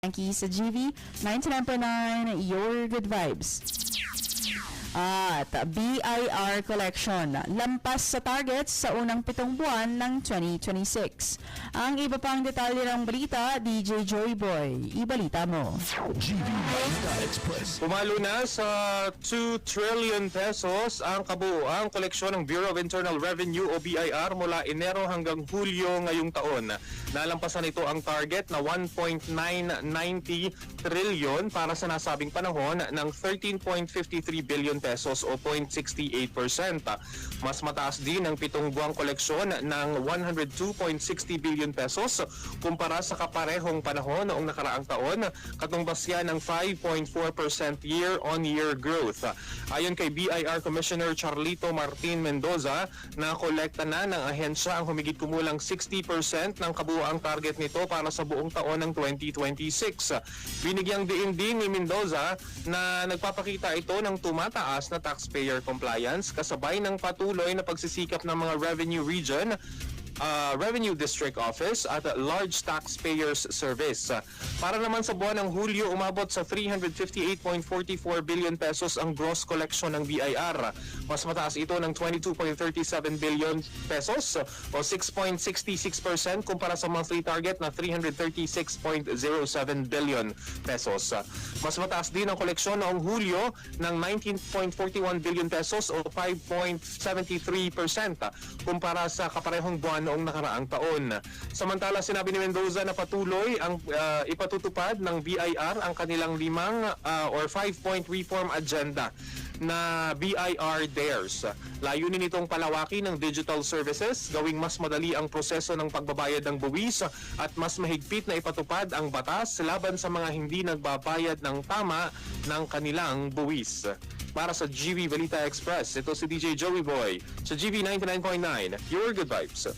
Yankees sa GV 99.9, your good vibes. At BIR Collection, lampas sa targets sa unang 7 buwan ng 2026. Ang iba pang detalye ng balita, DJ Joey Boy, ibalita mo. GV Balita Express. Pumalo na sa 2 trillion pesos ang kabuuang koleksyon ng Bureau of Internal Revenue o BIR mula Enero hanggang Hulyo ngayong taon. Nalampasan ito ang target na 1.990 trillion para sa nasabing panahon ng 13.53 billion pesos o 0.68%. Mas mataas din ang 7 buwang koleksyon ng 102.60 billion pesos kumpara sa kaparehong panahon noong nakaraang taon, katumbas yan ng 5.4% year-on-year growth. Ayon kay BIR Commissioner Charlito Martin Mendoza, nakolekta na ng ahensya ang humigit kumulang 60% ng kabuuang target nito para sa buong taon ng 2026. Binigyang diin din ni Mendoza na nagpapakita ito ng tumataas na taxpayer compliance kasabay ng patuloy na pagsisikap ng mga revenue region, Revenue District Office at Large Taxpayers Service. Para naman sa buwan ng Hulyo, umabot sa 358.44 billion pesos ang gross collection ng BIR. Mas mataas ito ng 22.37 billion pesos o 6.66% kumpara sa monthly target na 336.07 billion pesos. Mas mataas din ang koleksyon noong Hulyo ng 19.41 billion pesos o 5.73% kumpara sa kaparehong buwan noong nakaraang taon. Samantala, sinabi ni Mendoza na patuloy ang ipatutupad ng BIR ang kanilang 5-point reform agenda na BIR Dares. Layunin nitong palawakin ng digital services, gawing mas madali ang proseso ng pagbabayad ng buwis at mas mahigpit na ipatupad ang batas laban sa mga hindi nagbabayad ng tama ng kanilang buwis. Para sa GV Balita Express, ito si DJ Joey Boy sa GV 99.9, your good vibes.